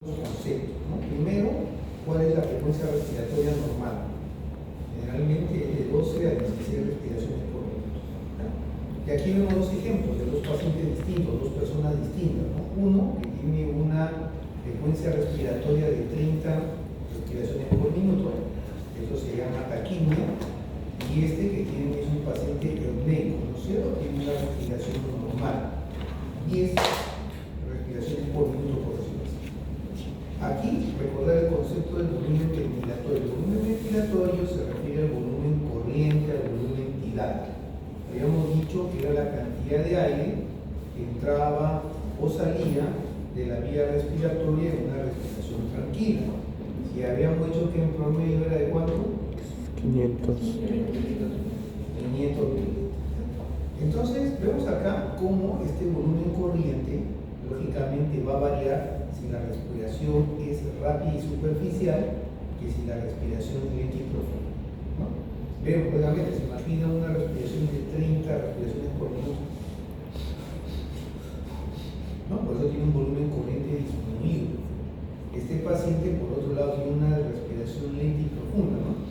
conceptos, ¿no? Primero, ¿cuál es la frecuencia respiratoria normal? Generalmente es de 12 a 16 respiraciones por minuto, ¿no? Y aquí vemos dos ejemplos de dos pacientes distintos, dos personas distintas, ¿no? Uno que tiene una frecuencia respiratoria de 30 respiraciones por minuto, eso se llama taquimia, y este que tiene es un paciente eupneico, ¿no es cierto? Tiene una respiración normal, 10 respiraciones por minuto, por decirlo así. Aquí, recordar el concepto del volumen ventilatorio. El volumen ventilatorio se refiere al volumen corriente, al volumen tidal. Habíamos dicho que era la cantidad de aire que entraba o salía de la vía respiratoria en una respiración tranquila. Si habíamos dicho que en promedio era de ¿cuánto? 500. 500 mil. Entonces, vemos acá cómo este volumen corriente, lógicamente, va a variar si la respiración es rápida y superficial que si la respiración es lenta y profunda, ¿no? Pero, obviamente, se imagina una respiración de 30 respiraciones por minuto, ¿no? Por eso tiene un volumen corriente disminuido. Este paciente, por otro lado, tiene una respiración lenta y profunda, ¿no?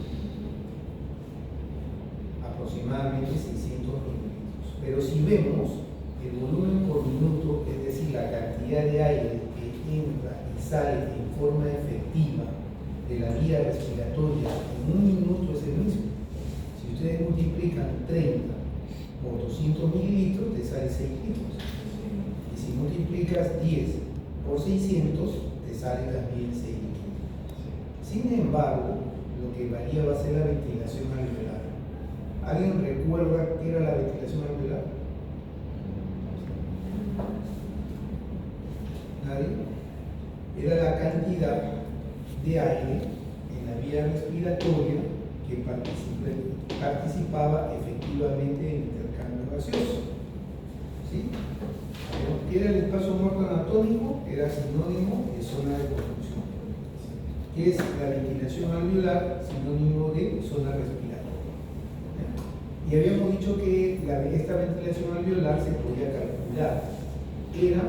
Aproximadamente 600 mililitros. Pero si vemos el volumen por minuto, es decir, la cantidad de aire que entra y sale en forma efectiva de la vía respiratoria en un minuto es el mismo. Si ustedes multiplican 30 por 200 mililitros, te sale 6 litros. Y si multiplicas 10 por 600, te sale también 6 litros. Sin embargo, lo que varía va a ser la ventilación alveolar. ¿Alguien recuerda qué era la ventilación alveolar? ¿Nadie? Era la cantidad de aire en la vía respiratoria que participaba efectivamente en el intercambio gaseoso. ¿Sí? ¿Qué era el espacio muerto anatómico? Era sinónimo de zona de conducción. ¿Qué es la ventilación alveolar? Sinónimo de zona respiratoria. Y habíamos dicho que esta ventilación alveolar se podía calcular. Era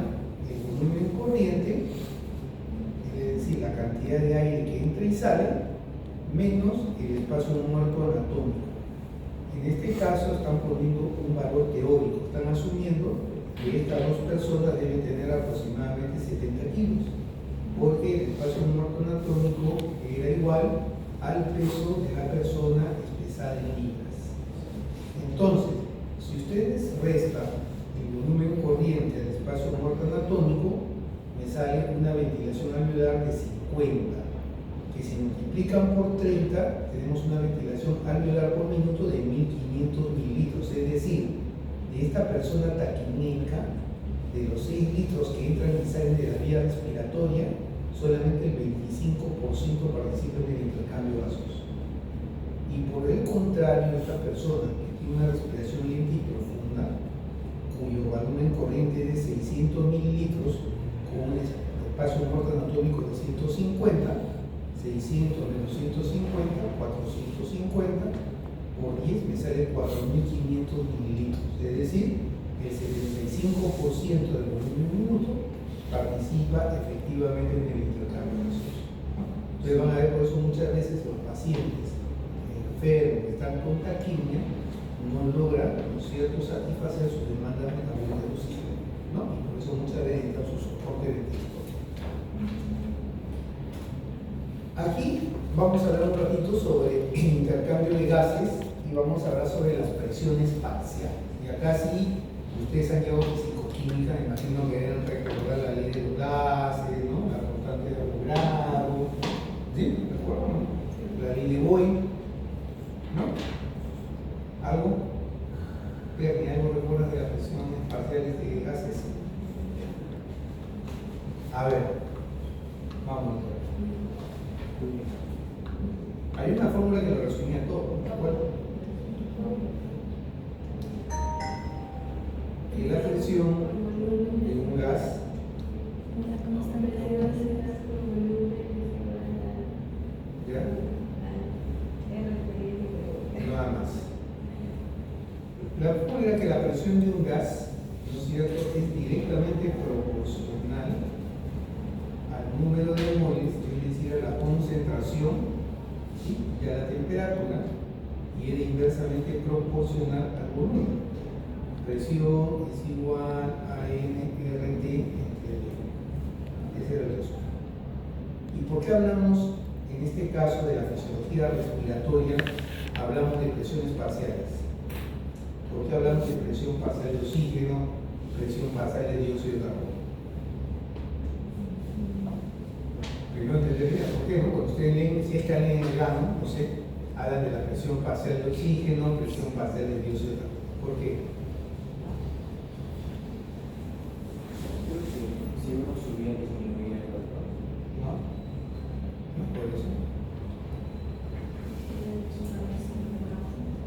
el volumen corriente, es decir, la cantidad de aire que entra y sale, menos el espacio muerto anatómico. En este caso están poniendo un valor teórico, están asumiendo que estas dos personas deben tener aproximadamente 70 kilos, porque el espacio muerto anatómico era igual al peso de la persona expresada en libras. Entonces, si ustedes restan el volumen corriente del espacio muerto anatómico, me sale una ventilación alveolar de 50, que si multiplican por 30, tenemos una ventilación alveolar por minuto de 1500 mililitros, es decir, de esta persona taquineica, de los 6 litros que entran y salen de la vía respiratoria, solamente el 25% participa en el intercambio gaseoso. Y por el contrario, esta persona que tiene una respiración lenta y profunda, cuyo volumen corriente es de 600 mililitros, con un espacio muerto anatómico de 150, 600 menos 150, 450, por 10 me sale 4500 mililitros, es decir, el 75% del volumen minuto participa efectivamente en el intercambio gaseoso. Ustedes van a ver por eso muchas veces los pacientes enfermos que están con taquimia no logran, ¿no es cierto?, satisfacer sus demandas metabólicas del sistema, ¿no? Y por eso muchas veces necesitan su soporte ventilatorio. Aquí vamos a hablar un ratito sobre el intercambio de gases y vamos a hablar sobre las presiones parciales. Y acá sí, ustedes han llevado fisicoquímica, me imagino que deben recordar la ley de los gases, ¿no? La constante de Avogadro, ¿sí? ¿Recuerdan? La ley de Boyle, ¿no? ¿Algo? Vean, ¿algo recuerdan de las presiones parciales de gases? A ver, vamos a ver. Hay una fórmula que lo resumía todo, ¿de acuerdo? Que la presión de un gas ¿ya? Nada más. La fórmula era que la presión de un gas, ¿no es cierto?, es directamente proporcional al número de moles, es decir, a la concentración, ¿sí?, y a la temperatura, y era inversamente proporcional al volumen. Presión es igual a nRT entre D. Ese era el resultado. ¿Y por qué hablamos, en este caso de la fisiología respiratoria, hablamos de presiones parciales? ¿Por qué hablamos de presión parcial de oxígeno, presión parcial de dióxido de carbono? Primero entendería por qué, ¿no? Cuando ustedes leen, si es que leen el grano, no sé, hablan de la presión parcial de oxígeno, presión parcial de dióxido de carbono. ¿Por qué? Si uno subía, disminuía el otro. No, no es por eso.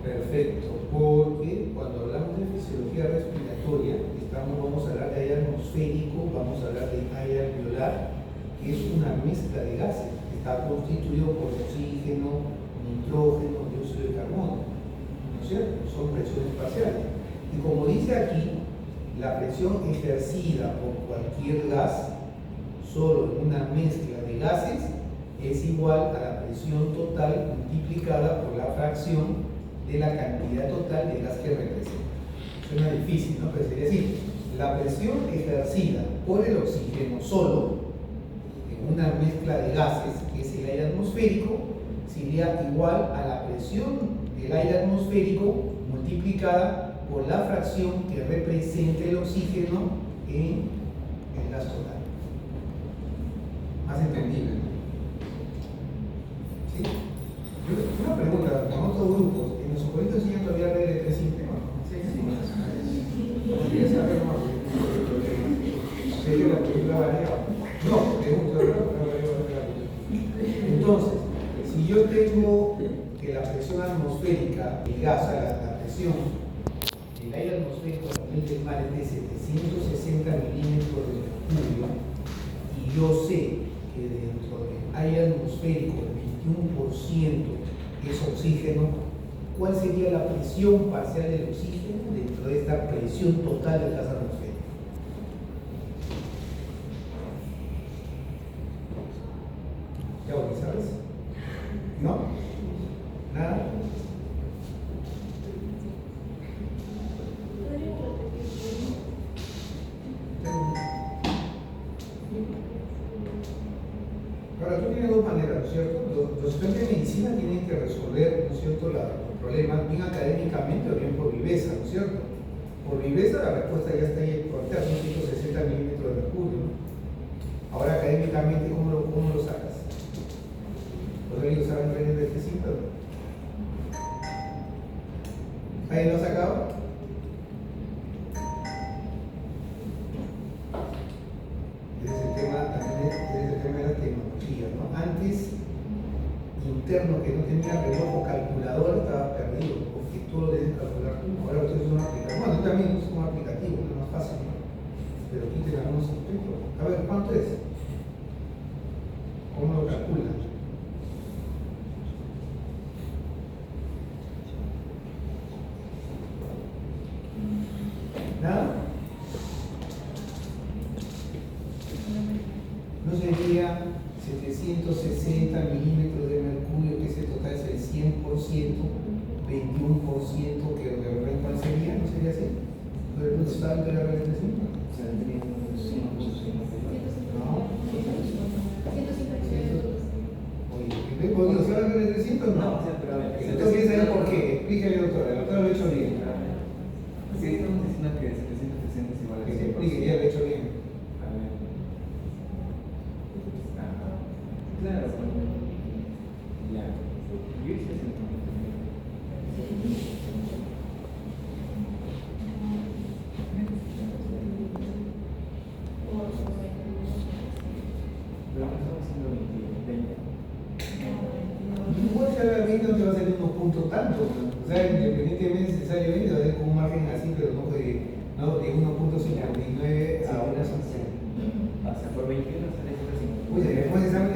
Perfecto, porque cuando hablamos de fisiología respiratoria, vamos a hablar de aire atmosférico, vamos a hablar de aire alveolar, que es una mezcla de gases, que está constituido por oxígeno, nitrógeno, dióxido de carbono, ¿no es cierto? Son presiones parciales. Y como dice aquí, la presión ejercida por cualquier gas, solo en una mezcla de gases, es igual a la presión total multiplicada por la fracción de la cantidad total de gas que representa. Suena difícil, ¿no? Pero sería así: la presión ejercida por el oxígeno solo, en una mezcla de gases, que es el aire atmosférico, sería igual a la presión del aire atmosférico multiplicada por la fracción que representa el oxígeno en el gas total. Más entendible, ¿no? ¿Sí? Una pregunta, con otros grupos, ¿en los colegios enseñan todavía regla de simple? ¿Quieres saber más? ¿Sería la película variable? No, pregunto. Entonces, si yo tengo que la presión atmosférica, el gas, la presión del aire atmosférico a nivel del mar es de 760 milímetros de mercurio, y yo sé que dentro del aire atmosférico el 21% es oxígeno, ¿cuál sería la presión parcial del oxígeno dentro de esta presión total del gas atmosférico? ¿Ya lo sabes? ¿No? ¿Nada? Ahora, tú tienes dos maneras, ¿no es cierto? Los estudiantes de medicina tienen que resolver, ¿no es cierto?, los problemas bien académicamente o bien por viveza, ¿no es cierto? Por viveza la respuesta ya está ahí, por son 160 milímetros de mercurio, ¿no? Ahora, académicamente, ¿cómo lo sacas? ¿Los amigos saben reír de este síntoma? ¿Alguien lo ha sacado? Ese es el tema, también es el tema de la tecnología, ¿no? Antes, interno que no tenía reloj o calculadora estaba perdido, porque tú lo debes calcular tú. Ahora ustedes son aplicativos. Bueno, yo también uso un aplicativo, es más fácil, ¿no? Pero quiten algunos aspectos. A ver, ¿cuánto es? ¿Cómo lo calculan? ¿Nada? ¿No sería 760 milímetros de mercurio, que ese total es el 100%, 21% que lo que representa sería? ¿No sería así? ¿No es el total de la representación? No. Oye, ¿he podido hacer la de 300? No. El doctor quiere saber por qué. Explícale, doctor. El doctor lo ha hecho bien. Sí, estamos diciendo que 760 es igual a 100%. Que se explique, ya lo he hecho bien. A ver. Claro, ya. Yo hice 100. Pero no estamos haciendo 20. Igual si haga 20 no te va a salir unos puntos tanto. O sea, independientemente necesariamente va a ser con un margen así, pero no de 1.59 a una sanción. O sea, por 21 sale 150. Oye, después examen,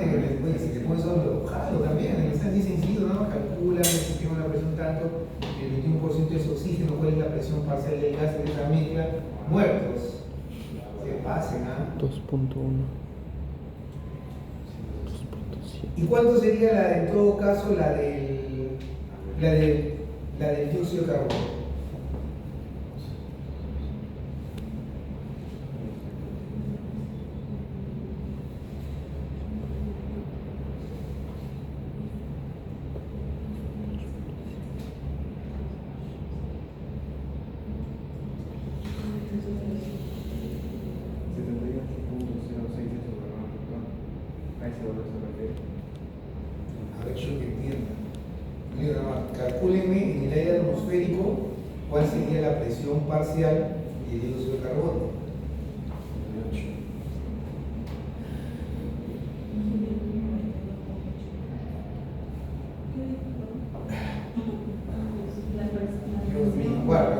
si te pones solo jalo también, en el examen es sencillo, ¿no? Calcula el sistema de la presión tanto, el 21% es oxígeno, cuál es la presión parcial del gas de esa mezcla, muertos. Se pasen, ¿ah? 2.1. ¿Y cuánto sería en todo caso la del dióxido de carbono? A ver, yo que entienda. Mira, nada más, calcúlenme en el aire atmosférico cuál sería la presión parcial del dióxido de carbono.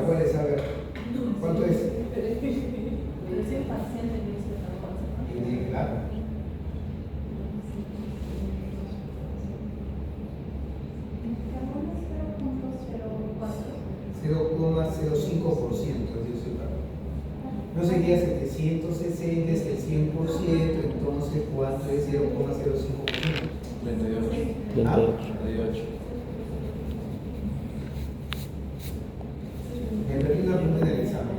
¿Cuál es? A ver, ¿cuánto es? Presión parcial del dióxido de carbono. Claro. Carbono es 0.04. 0,05% el dióxido de carbono. No sería 760, es el 100%, entonces ¿cuánto es 0,05%? 38. Ah, 38. me perdí una pregunta en el examen.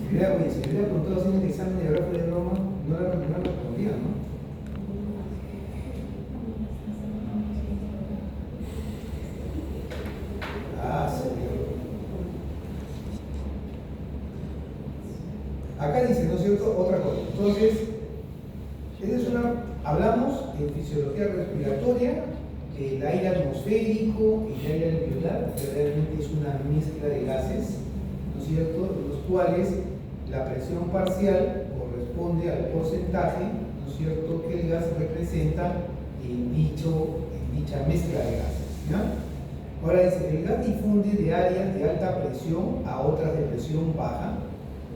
Si hubiera preguntado así en el examen de grafo de broma, no la respondía, ¿no? Ah, señor. Acá dice, ¿no es cierto? Otra cosa. Entonces, hablamos de fisiología respiratoria, el aire atmosférico y el aire alveolar, que realmente es una mezcla de gases, ¿no es cierto?, de los cuales la presión parcial corresponde al porcentaje, ¿no es cierto?, que el gas representa en dicha mezcla de gases, ¿ya? Ahora dice, el gas difunde de áreas de alta presión a otras de presión baja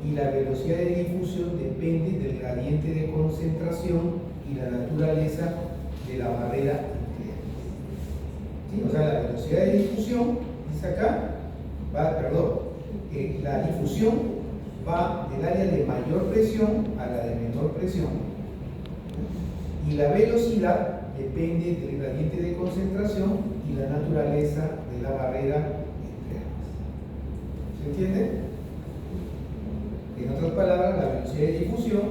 y la velocidad de difusión depende del gradiente de concentración y la naturaleza de la barrera nuclear. ¿Sí? O sea, la velocidad de difusión, dice acá, la difusión va del área de mayor presión a la de menor presión y la velocidad depende del gradiente de concentración y la naturaleza de la barrera entre ambas. ¿Se entiende? En otras palabras, la velocidad de difusión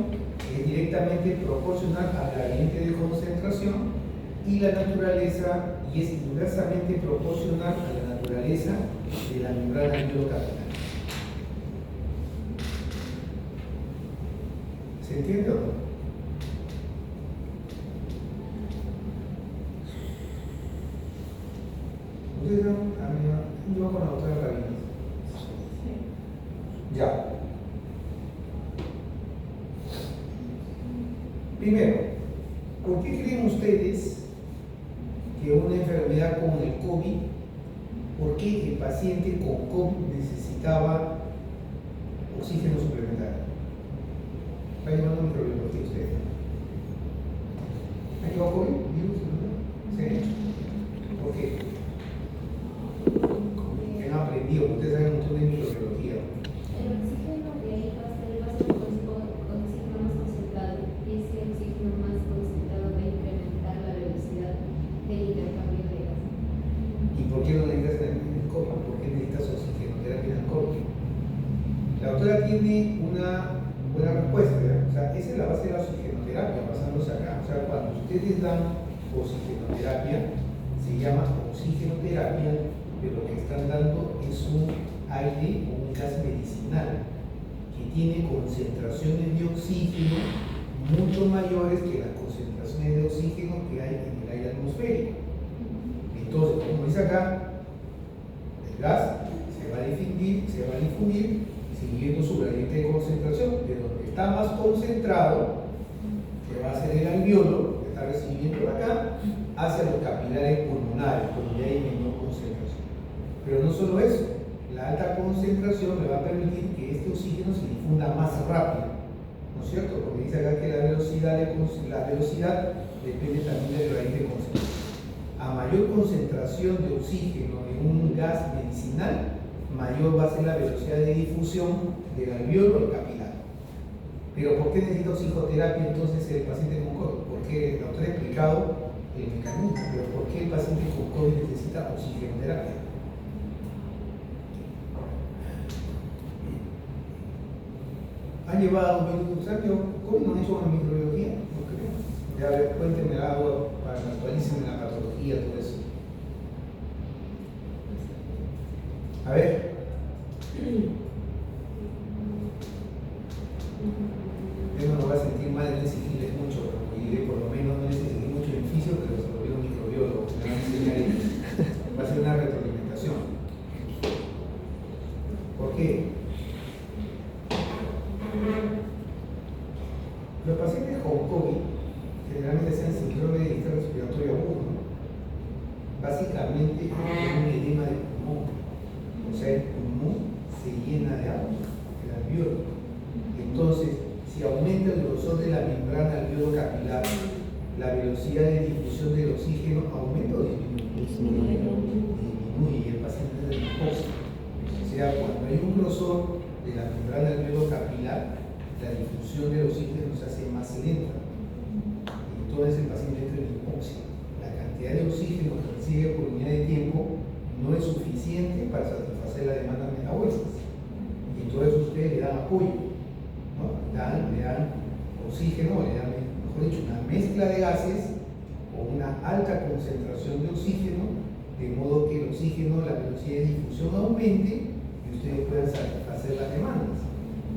es directamente proporcional al gradiente de concentración y la naturaleza, y es inversamente proporcional a la naturaleza de la membrana alveolar. ¿Se entiende o no? Ustedes yo con la otra rabina. Ya. Primero, ¿por qué creen ustedes que una enfermedad como el COVID, por qué el paciente con COVID necesitaba oxígeno suplementario? ¿Está llevando un problema aquí ustedes? ¿Ha llevado COVID? ¿Virus? Sí. ¿Por qué? ¿Qué han aprendido? Ustedes saben un montón de microbiología. El oxígeno de ahí va a ser oxígeno más concentrado y ese oxígeno más concentrado va a incrementar la velocidad del intercambio de gas. ¿Y por qué no necesitas en el COVID? ¿Por qué necesitas oxigenoterapia en el COVID? La doctora tiene una buena respuesta, ¿verdad? O sea, esa es la base de la oxigenoterapia, basándose acá. O sea, cuando ustedes dan oxigenoterapia, se llama oxigenoterapia, pero lo que están dando es un aire o un gas medicinal que tiene concentraciones de oxígeno mucho mayores que las concentraciones de oxígeno que hay en el aire atmosférico. Entonces, como dice acá, el gas se va a difundir siguiendo su gradiente de concentración. De donde está más concentrado, que va a ser el alveolo, que está recibiendo de acá, hacia los capilares pulmonares, donde hay menor concentración. Pero no solo eso, la alta concentración le va a permitir que este oxígeno se difunda más rápido, ¿no es cierto? Porque dice acá que la velocidad depende también del gradiente de concentración. A mayor concentración de oxígeno en un gas medicinal, mayor va a ser la velocidad de difusión del alveolo al capilar. Pero ¿por qué necesita oxigenoterapia entonces el paciente con COVID? ¿Por qué, doctor? explicado el mecanismo, pero ¿por qué el paciente con COVID necesita oxigenoterapia? ¿Han llevado un COVID no han hecho una microbiología? No creo. Ya, a ver, cuéntenme algo para que actualicen la patología, todo eso. A ver. Yo no me voy a sentir mal en exigirles mucho, porque diré por lo menos no les exigí mucho en fisio, pero se volvió un microbiólogo. Me van a enseñar y va a ser una retroalimentación. ¿Por qué? Los pacientes con COVID generalmente hacen síndrome de distrés respiratorio agudo. Básicamente es un edema de pulmón. O sea, el pulmón se llena de agua, el alveolo. Entonces, si aumenta el grosor de la membrana alveolo capilar, la velocidad de difusión del oxígeno aumenta o disminuye. Disminuye y el paciente se hipoxia. O sea, cuando hay un grosor de la membrana alveolo capilar, la difusión del oxígeno se hace más lenta. Entonces el paciente entra en hipoxia. La cantidad de oxígeno que recibe por unidad de tiempo no es suficiente para satisfacer las demandas metabólicas. Y entonces ustedes le dan apoyo, ¿no? Le dan oxígeno, le dan, mejor dicho, una mezcla de gases con una alta concentración de oxígeno, de modo que el oxígeno, la velocidad de difusión aumente y ustedes puedan satisfacer las demandas.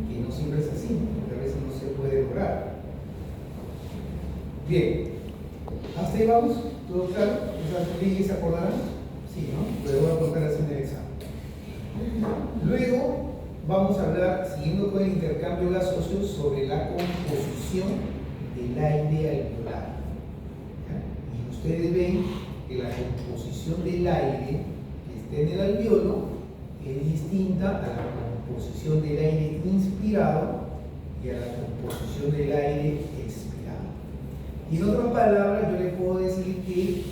Que no siempre es así, porque a veces no se puede lograr. Bien, hasta ahí vamos, ¿todo claro? ¿Esas leyes se acordarán? Sí, ¿no? Pero voy a contar así en el examen. Luego vamos a hablar, siguiendo con el intercambio gaseoso, sobre la composición del aire alveolar. Y ustedes ven que la composición del aire que está en el alveolo es distinta a la composición del aire inspirado y a la composición del aire expirado. Y en otras palabras, yo les puedo decir que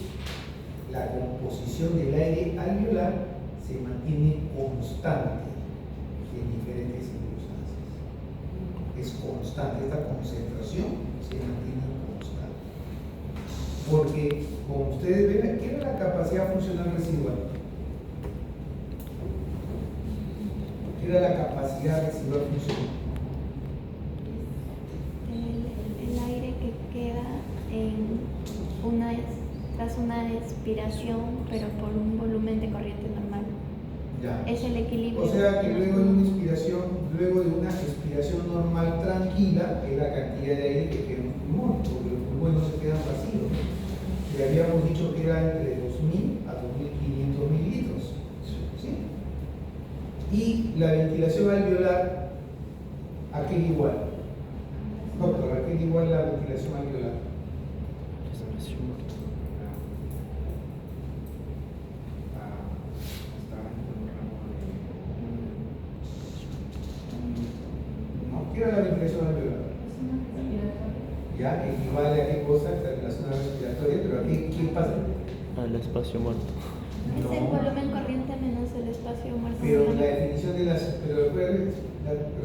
la composición del aire alveolar se mantiene constante en diferentes circunstancias. Es constante, esta concentración se mantiene constante. Porque, como ustedes ven, ¿qué era la capacidad funcional residual? ¿Qué era la capacidad residual funcional? El aire que queda tras una expiración, pero por un volumen de corriente normal. Ya. Es el equilibrio. O sea que luego de una expiración normal tranquila, es la cantidad de aire que queda en un pulmón, porque los pulmones no se quedan vacíos. Le habíamos dicho que era entre 2.000 a 2.500 mililitros. ¿Sí? Y la ventilación alveolar, ¿a qué igual? Doctor, ¿a qué igual la ventilación alveolar? ¿Qué era la ventilación alveolar? Ya, equivale a qué cosa, la zona respiratoria, pero aquí, ¿qué pasa? Al espacio muerto. Es el volumen corriente menos el espacio muerto. Pero la definición de las. Pero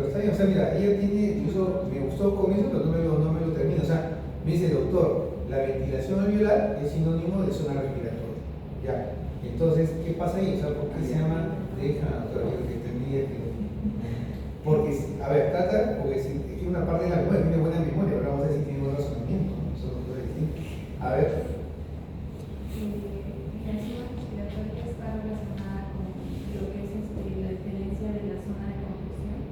está bien, o sea, mira, ella tiene. Incluso me gustó el comienzo, pero no me lo termino. O sea, me dice, doctor, la ventilación alveolar es sinónimo de zona respiratoria. Ya. Entonces, ¿qué pasa ahí? O sea, ¿por qué se llama? Deja, doctor, que termine. Porque, a ver, trata, porque si tiene una parte de la memoria, tiene buena memoria, pero vamos a ver si tiene buen razonamiento, ¿no? Eso no puede decir. A ver. La zona respiratoria está relacionada con lo que es la diferencia de la zona de conducción.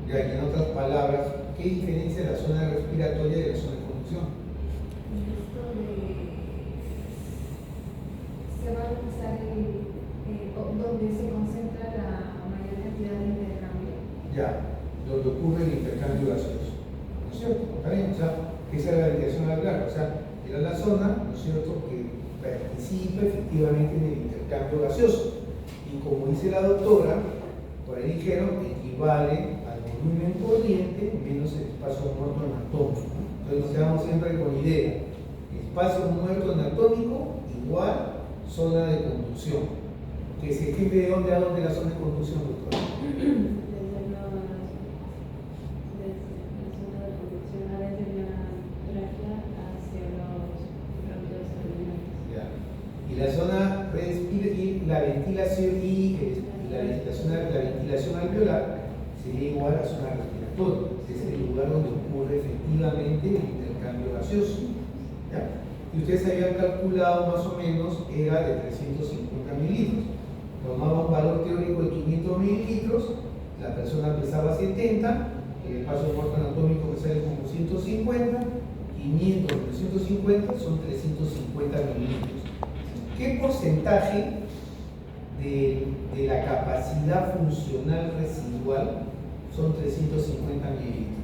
Ya, y en otras palabras, ¿qué diferencia la zona respiratoria de la zona de conducción? Esto se va a usar donde se concentra la mayor cantidad de intercambio. Ya, donde ocurre el intercambio gaseoso, ¿no es cierto? ¿Está bien? O sea, esa es la ventilación alveolar, o sea, era la zona, ¿no es cierto?, que participa efectivamente en el intercambio gaseoso. Y como dice la doctora, por ahí dijeron, equivale al volumen corriente menos el espacio muerto anatómico. Entonces nos quedamos siempre con la idea, espacio muerto anatómico igual zona de conducción. Que se escribe de dónde a dónde la zona de conducción, doctora. la zona y la ventilación alveolar sería igual a zona respiratoria, que es el lugar donde ocurre efectivamente el intercambio gaseoso. ¿Ya? Y ustedes habían calculado más o menos, era de 350 mililitros. Tomaba un valor teórico de 500 mililitros, la persona pesaba 70, el espacio muerto anatómico que sale como 150, 500 por 150 son 350 mililitros. ¿Qué porcentaje de la capacidad funcional residual son 350 mililitros?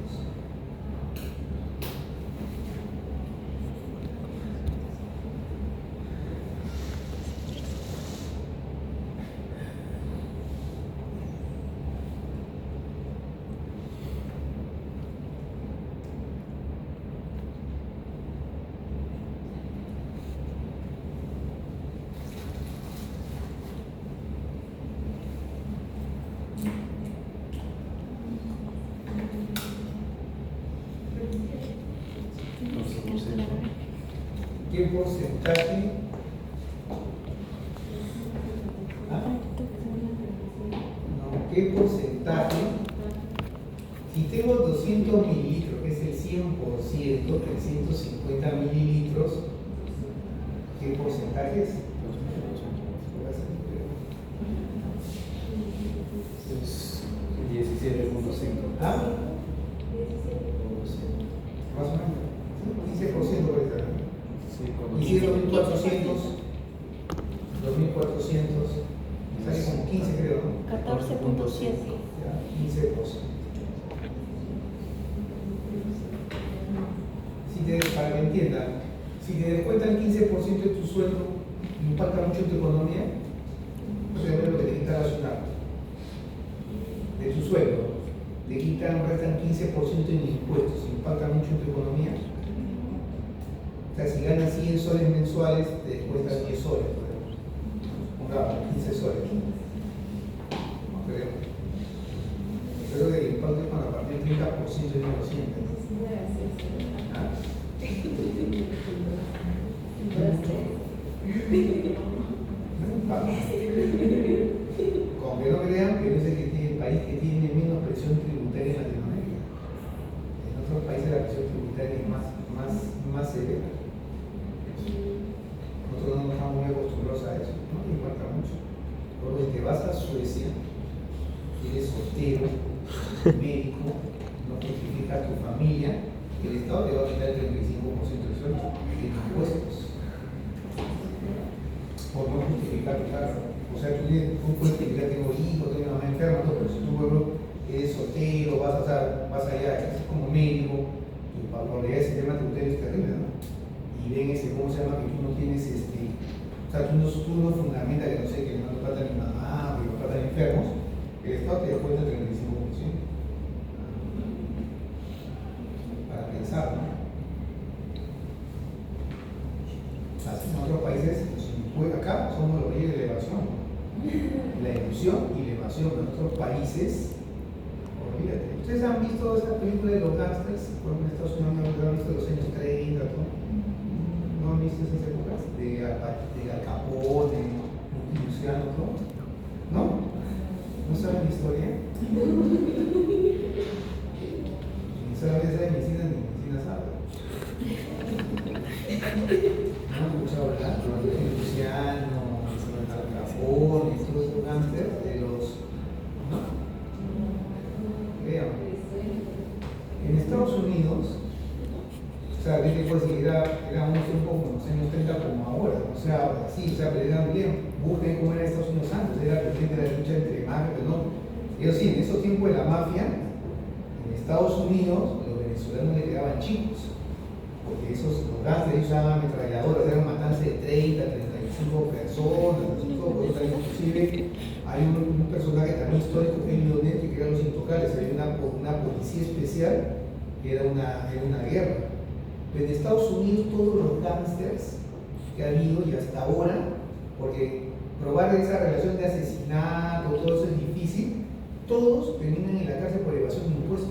¿Qué porcentaje? No, ¿qué porcentaje? Si tengo 200 mililitros, que es el 100%, 350 mililitros, ¿qué porcentaje es? Es 17.5. ¿Ah? Más o menos. 15% por esta. Y si es 2400, sale como 15 creo, ¿no? 14.7. Ya, 15%. Para que entiendan, si te descuentan 15% de tu sueldo, impacta mucho en tu economía, no sé lo que te quita racional. De tu sueldo, te quitan, restan 15% en impuestos, impacta mucho en tu economía. O sea, si ganas 100 soles mensuales, te descuentan 10 soles, por ejemplo. Pongamos 15 soles. No creo. Creo que el impacto es cuando a partir del 30% no lo sienten. ¿Ah? Como que no crean que no es el país que tiene menos presión tributaria en Latinoamérica. En otros países la presión tributaria es más severa. Nosotros no nos estamos muy acostumbrados a eso, no nos importa mucho. Luego, si te vas a Suecia, eres soltero, médico, no justificas tu familia, el Estado te va a quitar el 35% del sueldo en impuestos por no justificar tu cargo. O sea, tú puedes justificar, tengo hijos, tengo una mamá enferma, todo, pero si tú, pueblo, eres soltero, vas allá, es como médico, tu probabilidad de ese tema tributario es terrible, ¿no? Y ven ¿cómo se llama? Que tú no tienes, o sea, tú no fundamentas que no sé, que no te tratan mi mamá, que no tratan enfermos, el Estado te descuenta el 35%. Para pensar, ¿no? Así en otros países, pues acá somos los reyes de la evasión. La ilusión y la evasión en otros países, olvídate. ¿Ustedes han visto esa película de los gangsters? Por ejemplo, en Estados Unidos han visto los años 30, ¿no? ¿No han visto esas épocas? De Al Capone, Luciano, ¿no? ¿No? ¿No saben la historia? Ni solamente saben medicina ni medicina sabe. ¿No han escuchado hablar? Luciano, Al Capone, todos esos gánsteres de los... ¿no? Vean. En Estados Unidos, o sea, ¿qué puedo decir? Era un tiempo como los años 30 como ahora. O sea, sí, o sea, pero eran bien. Busquen cómo era Estados Unidos antes, era presidente de la lucha entre mafia, pero no. Ellos sí, en esos tiempos de la mafia, en Estados Unidos, los venezolanos le quedaban chicos. Porque los gánsteres usaban ametralladoras, eran matanzas de 30, 35 personas, inclusive hay un personaje también histórico que es Leonel, que eran los intocables, había una policía especial que era una guerra. Pero en Estados Unidos todos los gánsters que ha habido y hasta ahora, porque probar esa relación de asesinato, todo eso es difícil, todos terminan en la cárcel por evasión de impuestos.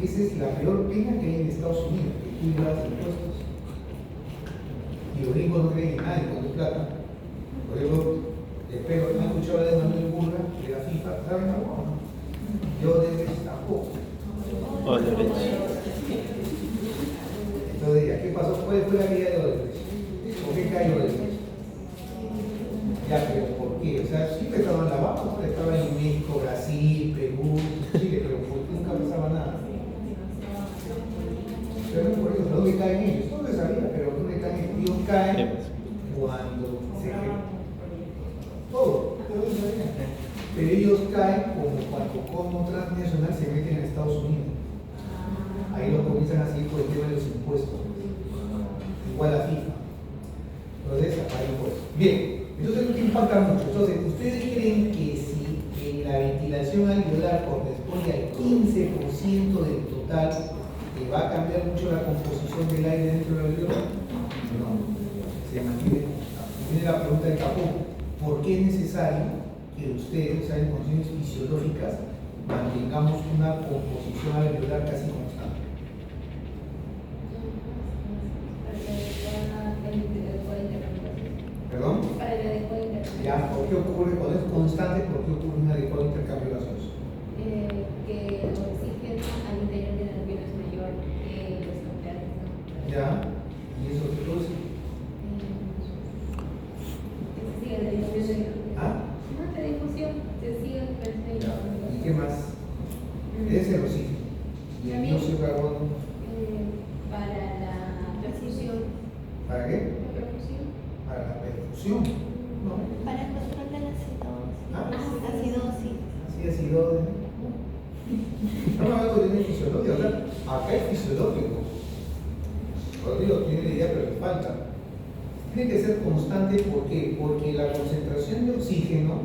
Esa es la peor pena que hay en Estados Unidos, que tú evades impuestos. Y los gringos no creen en nadie cuando es plata. Entonces, ¿ya qué pasó? ¿Cuál fue la caída de Odebrecht? ¿Por qué cayó Odebrecht? Ya, pero ¿por qué? O sea, siempre estaban lavando, ¿no? Estaba en México, Brasil, Perú, Chile, pero ¿por qué nunca pasaba nada? Pero por eso, ¿dónde caen ellos? Todo se sabía, pero ¿dónde caen? Ellos caen cuando se todo se sabía. Pero ellos caen como transnacional se meten en Estados Unidos. Ahí lo comienzan a seguir por el tema de los impuestos. Igual a FIFA. Entonces, ahí pues. Bien, entonces no impacta mucho. Entonces, ¿ustedes creen que si la ventilación alveolar corresponde al 15% del total, va a cambiar mucho la composición del aire dentro del alveolar? No, se mantiene. Viene la pregunta de Capó: ¿por qué es necesario que ustedes, o sea, en condiciones fisiológicas, mantengamos una composición alveolar casi constante? ¿Perdón? Para el adecuado intercambio. Ya, ¿por qué ocurre cuando es constante? ¿Por qué ocurre un adecuado intercambio gaseoso? Que el oxígeno al interior del alveolo es mayor que los nucleares. Ya, ¿y eso qué cosa? Se sigue la difusión de ¿Ah? no, la difusión se sigue perfecto. Ya, ¿y qué más? Es el oxígeno. Y el dióxido de carbono, Para la perfusión. ¿para qué? La perfusión. Para la perfusión. ¿No? Para el control de la acidosis. Ah, Acidosis. así ha sido. No me hago de fisiológico, o sea, acá es fisiológico. Rodrigo tiene la idea, pero le falta. Tiene que ser constante, ¿por qué? Porque la concentración de oxígeno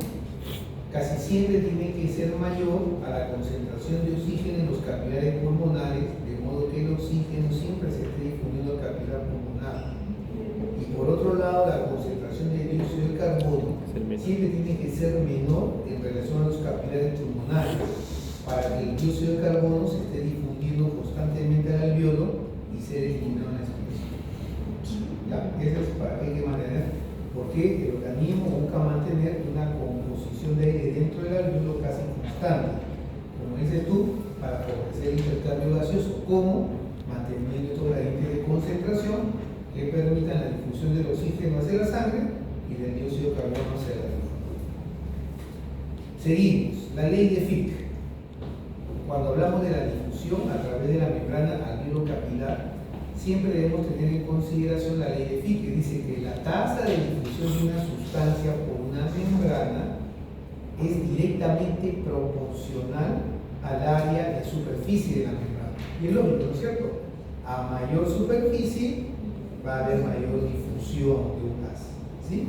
casi siempre tiene que ser mayor a la concentración de oxígeno en los capilares pulmonares, de modo que el oxígeno siempre se esté difundiendo al capilar pulmonar. Y por otro lado, la concentración de dióxido de carbono siempre tiene que ser menor en relación a los capilares pulmonares, para que el dióxido de carbono se esté difundiendo constantemente al alveolo y ser eliminado en la expiración. Ya, eso es para que hay que mantener, porque el organismo busca mantener una composición de aire dentro del alveolo casi constante, como dices tú, para favorecer el intercambio gaseoso, como manteniendo estos gradientes de concentración que permitan la difusión del oxígeno hacia la sangre y del dióxido de carbono hacia la alveolo. Seguimos, la ley de Fick. Cuando hablamos de la difusión a través de la membrana alveolo-capilar, siempre debemos tener en consideración la ley de Fick, que dice que la tasa de difusión de una sustancia por una membrana es directamente proporcional al área de superficie de la membrana. Y es lógico, ¿no es cierto? A mayor superficie va a haber mayor difusión de un gas. ¿Sí?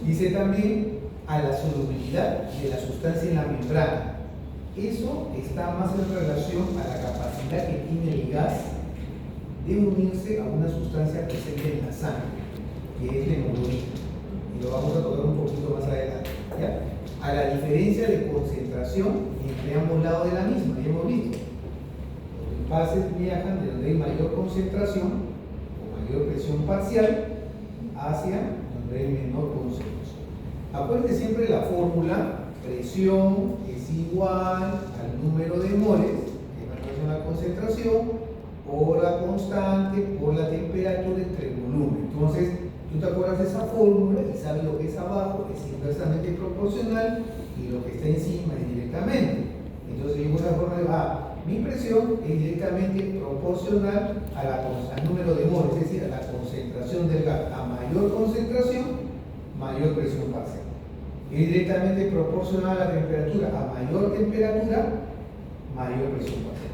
Dice también a la solubilidad de la sustancia en la membrana. Eso está más en relación a la capacidad que tiene el gas de unirse a una sustancia presente en la sangre, que es la hemoglobina. Y lo vamos a tocar un poquito más adelante. ¿Ya? A la diferencia de concentración entre ambos lados de la misma, ya hemos visto. Los envases viajan de donde hay mayor concentración o mayor presión parcial hacia donde hay menor concentración. Acuérdense siempre de la fórmula: presión es igual al número de moles, que es la relación a la concentración, por la constante, por la temperatura entre el volumen. Entonces, tú te acuerdas de esa fórmula y sabes lo que es abajo es inversamente proporcional y lo que está encima es directamente. Entonces, yo con esa fórmula, mi presión es directamente proporcional al número de moles, es decir, a la concentración del gas. A mayor concentración, mayor presión parcial. Es directamente proporcional a la temperatura. A mayor temperatura, mayor presión parcial.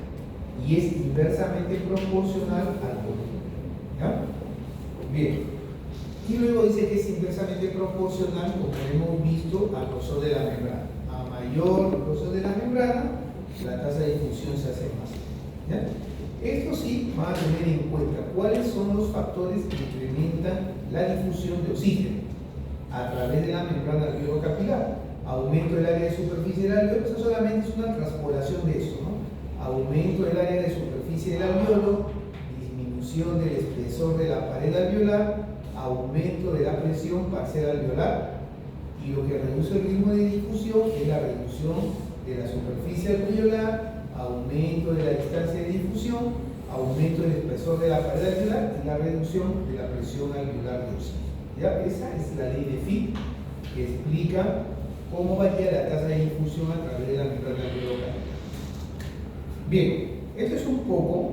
Y es inversamente proporcional al volumen. ¿Ya? Bien. Y luego dice que es inversamente proporcional, como hemos visto, al grosor de la membrana. A mayor grosor de la membrana, la tasa de difusión se hace más. ¿Ya? Esto sí van a tener en cuenta cuáles son los factores que incrementan la difusión de oxígeno a través de la membrana alveolo-capilar. Aumento del área de superficie del alveolo, eso solamente es una transpolación de eso, ¿no? Aumento del área de superficie del alveolo, disminución del espesor de la pared alveolar, aumento de la presión parcial alveolar, y lo que reduce el ritmo de difusión es la reducción de la superficie alveolar, aumento de la distancia de difusión, aumento del espesor de la pared alveolar y la reducción de la presión alveolar de oxígeno. ¿Ya? Esa es la ley de Fick, que explica cómo varía la tasa de difusión a través de la membrana alveolar. Bien, esto es un poco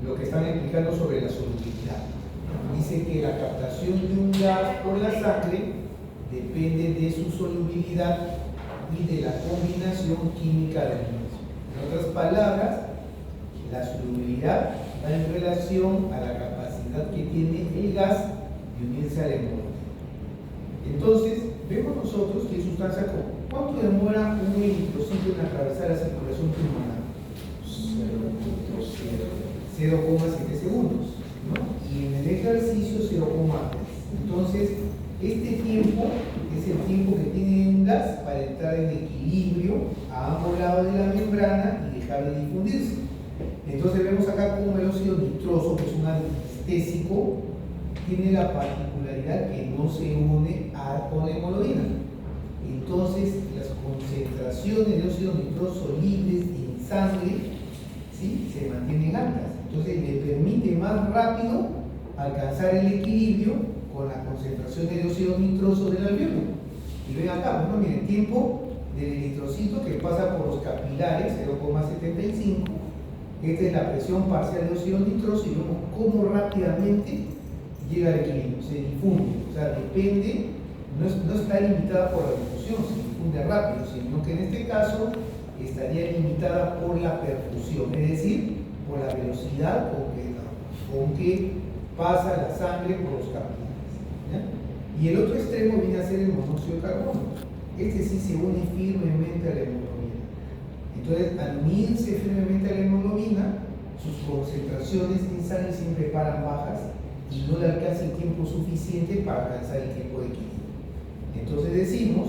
lo que están explicando sobre la solubilidad. Dice que la captación de un gas por la sangre depende de su solubilidad y de la combinación química del mismo. En otras palabras, la solubilidad va en relación a la capacidad que tiene el gas de unirse al hemoglobina. Entonces, vemos nosotros que sustancia, ¿cuánto demora un eritrocito en atravesar la circulación pulmonar? 0,7 segundos, ¿no? Y en el ejercicio 0,3. Entonces, este tiempo es el tiempo que tiene un gas para entrar en equilibrio a ambos lados de la membrana y dejar de difundirse. Entonces vemos acá como el óxido nitroso, que es un antiestésico, tiene la particularidad que no se une con la hemoglobina. Entonces las concentraciones de óxido nitroso libres en sangre, ¿sí?, se mantienen altas. Entonces le permite más rápido alcanzar el equilibrio con la concentración de óxido nitroso del alveolo. Y ven acá, bueno, miren, tiempo del eritrocito que pasa por los capilares, 0,75. Esta es la presión parcial de óxido nitroso y vemos cómo rápidamente llega al equilibrio, se difunde. O sea, depende, no está limitada por la difusión, se difunde rápido, sino que en este caso estaría limitada por la perfusión, es decir, por la velocidad con que pasa la sangre por los capilares, ¿ya? Y el otro extremo viene a ser el monóxido de carbono. Este sí se une firmemente a la hemoglobina. Entonces, al unirse firmemente a la hemoglobina, sus concentraciones en sangre siempre paran bajas y no le alcanza el tiempo suficiente para alcanzar el tiempo de equilibrio. Entonces decimos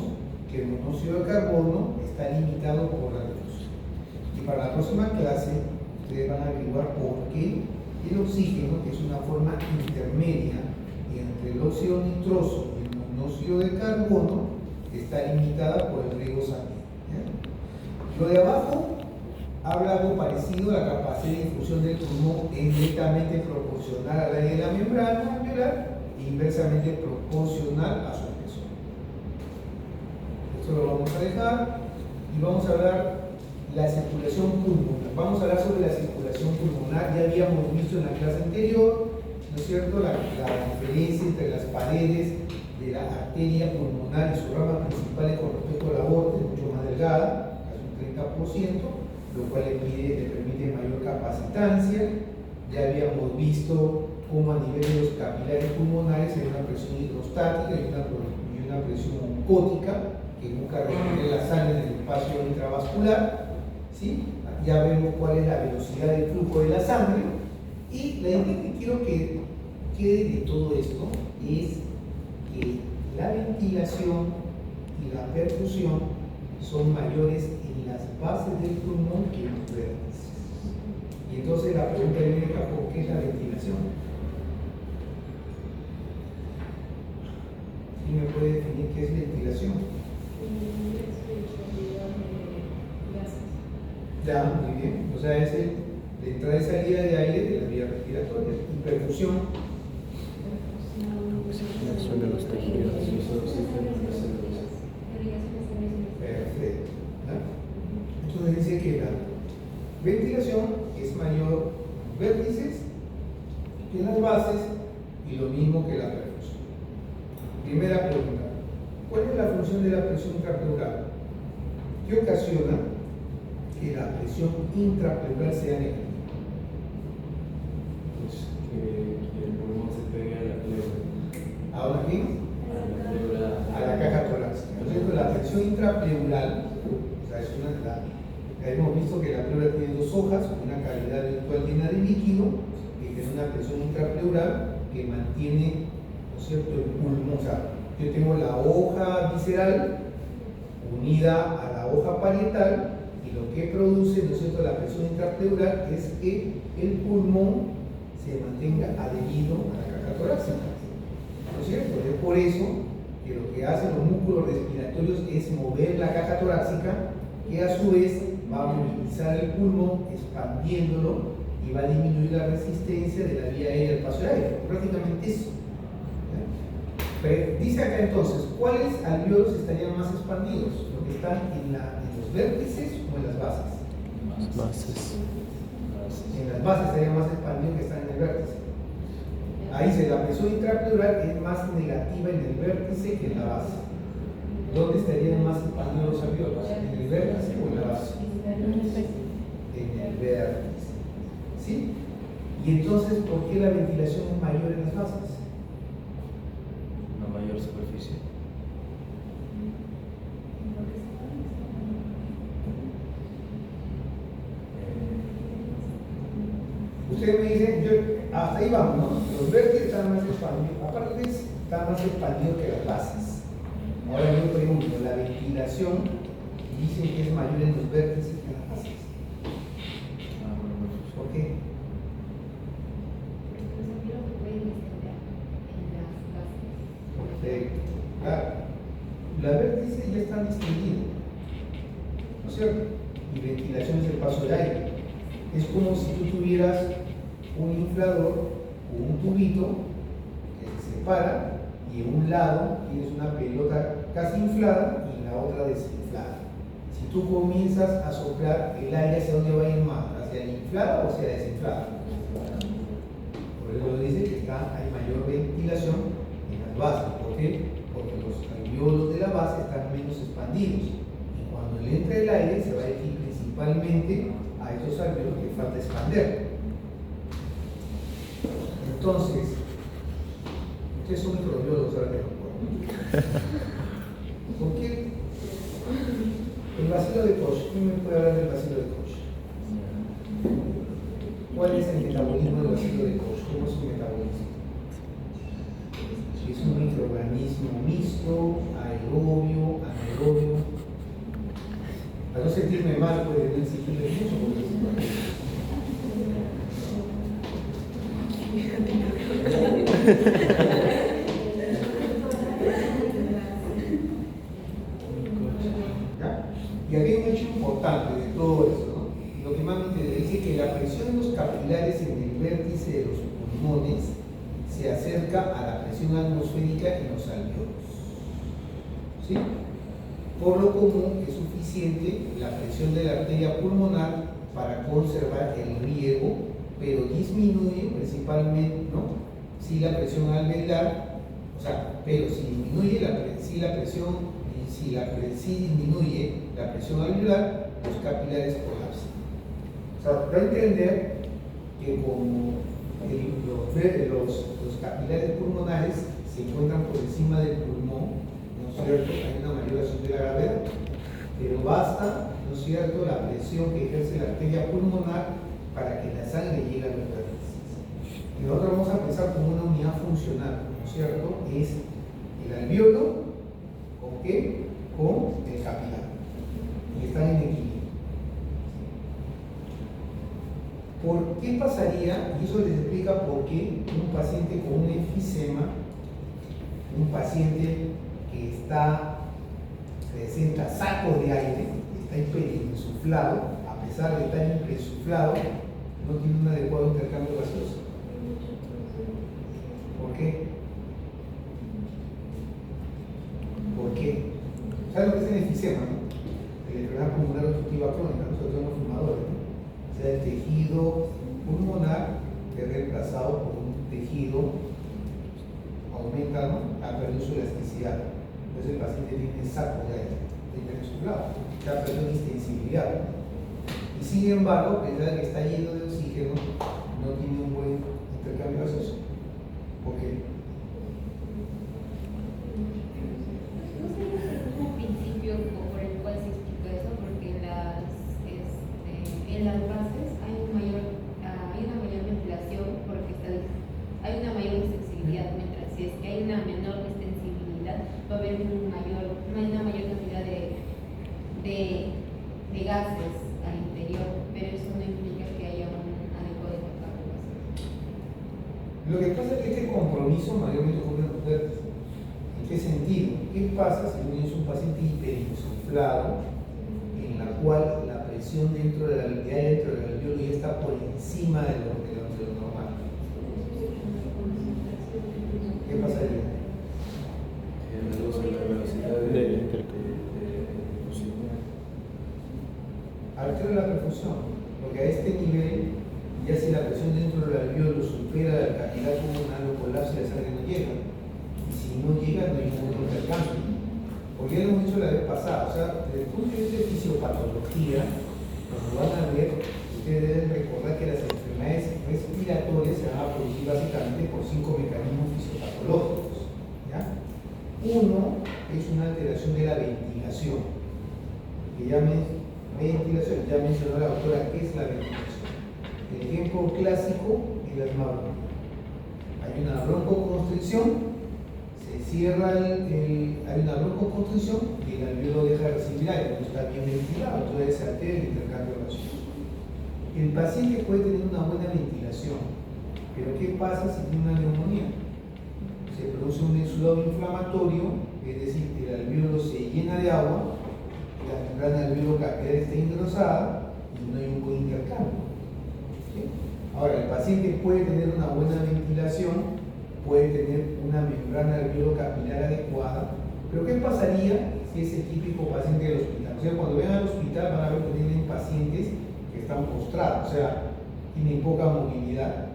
que el monóxido de carbono está limitado por la difusión. Y para la próxima clase, ustedes van a averiguar por qué el oxígeno, que es una forma intermedia entre el óxido nitroso y el monóxido de carbono, está limitada por el riego sanguíneo. Lo de abajo habla algo parecido, la capacidad de difusión del pulmón es directamente proporcional a la de la membrana alveolar e inversamente proporcional a su espesor. Esto lo vamos a dejar y vamos a hablar la circulación pulmonar. Vamos a hablar sobre la circulación pulmonar. Ya habíamos visto en la clase anterior, ¿no es cierto?, la diferencia entre las paredes de la arteria pulmonar y su rama principal con respecto a la aorta, es mucho más delgada, casi un 30%, lo cual le permite mayor capacitancia. Ya habíamos visto cómo a nivel de los capilares pulmonares hay una presión hidrostática y una presión oncótica que busca retener la sangre en el espacio intravascular, ¿sí? Ya vemos cuál es la velocidad del flujo de la sangre, y la idea que quiero que quede de todo esto es que la ventilación y la perfusión son mayores en las bases del pulmón que en los vértices. Y entonces la pregunta viene acá: ¿por qué es la ventilación? ¿Quién me puede definir qué es ventilación? Ya, muy bien. O sea, es la entrada y salida de aire de la vía respiratoria. Y perfusión. Oxigenación de los tejidos. Perfecto. ¿No? Entonces dice que la ventilación es mayor en vértices que en las bases y lo mismo que la perfusión. Primera pregunta: ¿cuál es la función de la presión intrapleural? ¿Qué ocasiona que la presión intrapleural sea negativa? Pues que el pulmón se pegue a la pleura. ¿Ahora qué? A la caja torácica. Entonces, la presión intrapleural, o sea, hemos visto que la pleura tiene dos hojas, una cavidad virtual llena de líquido, que tiene una presión intrapleural que mantiene, ¿no es cierto?, el pulmón. O sea, yo tengo la hoja visceral unida a la hoja parietal, y lo que produce, ¿no es cierto?, la presión intrapleural es que el pulmón se mantenga adherido a la caja torácica, ¿no es cierto? Es por eso que lo que hacen los músculos respiratorios es mover la caja torácica, que a su vez va a movilizar el pulmón, expandiéndolo y va a disminuir la resistencia de la vía aérea del paso de aire, prácticamente eso. Pero dice acá entonces, ¿cuáles alvéolos estarían más expandidos? ¿Los que están en los vértices o en las bases? Bases. En las bases estarían más expandidos que están en el vértice. Ahí dice, la presión intrapleural es más negativa en el vértice que en la base. ¿Dónde estarían más expandidos los alvéolos? ¿En el vértice o en la base? En el vértice. ¿Sí? Y entonces, ¿por qué la ventilación es mayor en las bases? Una mayor superficie. Ustedes me dicen, hasta ahí vamos, ¿no? Los vértices están más expandidos, aparte están más expandidos que las bases. Ahora yo pregunto, la ventilación dicen que es mayor en los vértices que en las bases. ¿Por qué? Perfecto. Claro. Los vértices ya están distinguidos, ¿no es cierto? Y ventilación es el paso de aire. Es como si tú tuvieras un inflador o un tubito que se separa y en un lado tienes una pelota casi inflada y en la otra desinflada. Si tú comienzas a soplar el aire, ¿hacia dónde va a ir más? ¿Hacia la inflada o hacia la desinflada? Por eso dice que hay mayor ventilación en las bases. ¿Por qué? Porque los alvéolos de la base están menos expandidos y cuando le entra el aire se va a dirigir principalmente a esos alvéolos que falta expander. Entonces, ustedes son microbiólogos, ahora que recuerdo. ¿Por qué el bacilo de Koch? ¿Quién me puede hablar del bacilo de Koch? ¿Cuál es el metabolismo del bacilo de Koch? ¿Cómo es su metabolismo? Es un microorganismo mixto, aerobio, anaerobio. Para no sentirme mal, puede no exigirle mucho porque ¿ya? Y aquí hay un hecho importante de todo eso, ¿no? Lo que más me interesa dice que la presión de los capilares en el vértice de los pulmones se acerca a la presión atmosférica en los alvéolos. ¿Sí? Por lo común es suficiente la presión de la arteria pulmonar para conservar el riego, pero disminuye principalmente, ¿no? Si la presión alveolar, o sea, pero si disminuye si disminuye la presión alveolar, los capilares colapsan. O sea, da a entender que como los capilares pulmonares se encuentran por encima del pulmón, ¿no es cierto? Hay una mayor acción de la gravedad, pero basta, ¿no es cierto?, la presión que ejerce la arteria pulmonar para que la sangre llegue a los vértices. Y nosotros vamos a pensar como una unidad funcional, ¿no es cierto? Es el alvéolo, ¿con qué? Con el capilar. Y están en equilibrio. ¿Por qué pasaría? Y eso les explica por qué un paciente con un enfisema, un paciente que presenta sacos de aire, está hiperinsuflado, a pesar de estar hiperinsuflado, no tiene un adecuado intercambio gaseoso. ¿Por qué? ¿Por qué? ¿Sabes lo que es el enfisema, no? La enfermedad pulmonar obstructiva crónica, nosotros somos fumadores, ¿no? O sea, el tejido pulmonar es reemplazado por un tejido, aumenta, ¿no? Ha perdido su elasticidad. Entonces el paciente tiene saco de aire, hiperinsuflado, que ha perdido extensibilidad. Y sin embargo, a pesar de que está lleno de oxígeno, no tiene un buen intercambio gaseoso. ¿Por qué? No sé si es un principio por el cual se explica eso, porque en las bases hay una mayor ventilación porque hay una mayor extensibilidad, mientras si es que hay una menor extensibilidad va a haber una mayor cantidad de gases al interior, pero eso no implica que haya un adecuado intercambio gaseoso. Lo que pasa es que este compromiso mayormente ocurre en los vértices. ¿En qué sentido? ¿Qué pasa si uno es un paciente hiperinsuflado en la cual la presión presión dentro del alveolo ya está por encima de lo normal. ¿Qué pasaría? Reduce la velocidad de perfusión. Altera la perfusión, porque a este nivel, ya si la presión dentro del alveolo supera la capilar pulmonar, lo colapsa y la sangre no llega. Y si no llega, no hay ningún intercambio. Porque ya lo hemos dicho la vez pasada, o sea, desde el punto de vista de fisiopatología, cuando van a ver, ustedes deben recordar que las enfermedades respiratorias se van a producir básicamente por 5 mecanismos fisiopatológicos. ¿Ya? Uno es una alteración de la ventilación, que ya mencionó la doctora qué es la ventilación. El ejemplo clásico es la asma bronquial. Hay una broncoconstricción, se cierra hay una broncoconstricción y el alveolo deja de recibir aire, no está bien ventilado, entonces se altera el intercambio gaseoso. El paciente puede tener una buena ventilación, pero ¿qué pasa si tiene una neumonía? Se produce un exudado inflamatorio, es decir, el alveolo se llena de agua, la membrana alveolo capilar está engrosada y no hay un buen intercambio. ¿Sí? Ahora, el paciente puede tener una buena ventilación, puede tener una membrana alveolo capilar adecuada, pero ¿qué pasaría si es el típico paciente del hospital? O sea, cuando vengan al hospital van a ver que tienen pacientes que están postrados, o sea, tienen poca movilidad,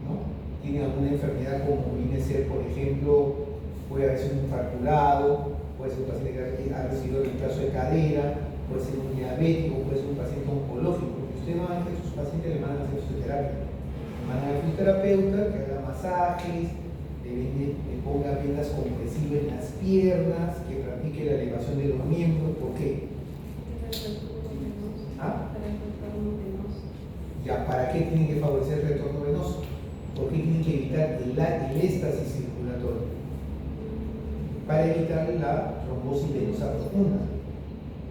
¿no? Tienen alguna enfermedad como viene a ser, por ejemplo, puede haber sido un fracturado, puede ser un paciente que ha recibido reemplazo de cadera, puede ser un diabético, puede ser un paciente oncológico. Usted no va a sus pacientes le van a hacer fisioterapia. Van a al fisioterapeuta que haga masajes, le ponga vendas compresivas en las piernas, que practique la elevación de los miembros. ¿Por qué? ¿Ah? Ya, ¿para qué tienen que favorecer el retorno venoso? ¿Por qué tienen que evitar el éxtasis circulatorio? Para evitar la trombosis venosa profunda,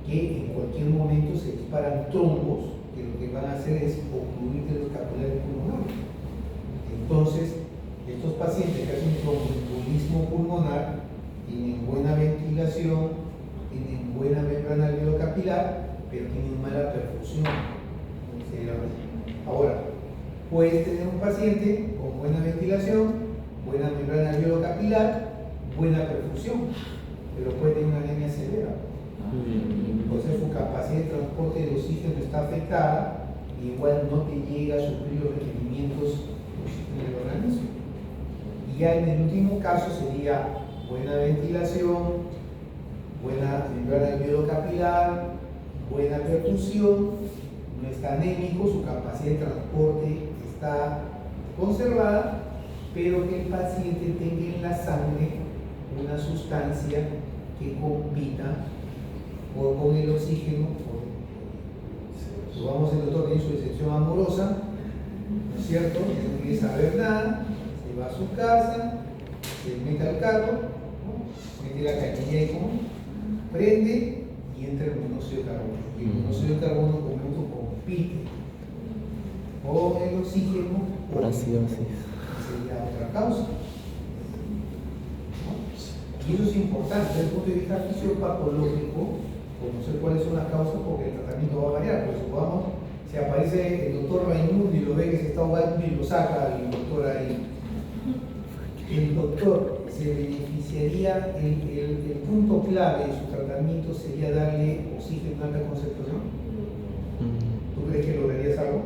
que en cualquier momento se disparan trombos que lo que van a hacer es ocluir de los capilares pulmonares. Entonces, estos pacientes que hacen tromboembolismo pulmonar tienen buena ventilación, tienen buena membrana alveolo-capilar, pero tienen mala perfusión. Ahora, puedes tener un paciente con buena ventilación, buena membrana alveolo-capilar, buena perfusión, pero puede tener una anemia severa. Entonces su capacidad de transporte de oxígeno está afectada y igual no te llega a suplir los requerimientos de oxígeno del organismo. Y ya en el último caso sería buena ventilación, buena membrana alveolo-capilar, buena perfusión, no está anémico, su capacidad de transporte está conservada, pero que el paciente tenga en la sangre una sustancia que compita con el oxígeno. Supongamos el doctor tiene su decepción amorosa, ¿no es cierto? No quiere saber nada, se va a su casa, se mete al carro, ¿no? Mete la canilla y prende y entra el monóxido de carbono. Y el monóxido de carbono compite con el oxígeno por acidosis. Sería otra causa. Y eso es importante desde el punto de vista fisiopatológico, conocer cuáles son las causas, porque el tratamiento va a variar. Pues supongamos, si aparece el doctor Raimundo y lo ve que se está ahogando y lo saca el doctor ahí, el doctor se beneficiaría, el punto clave de su tratamiento sería darle oxígeno en alta concentración. ¿Tú crees que lograrías algo?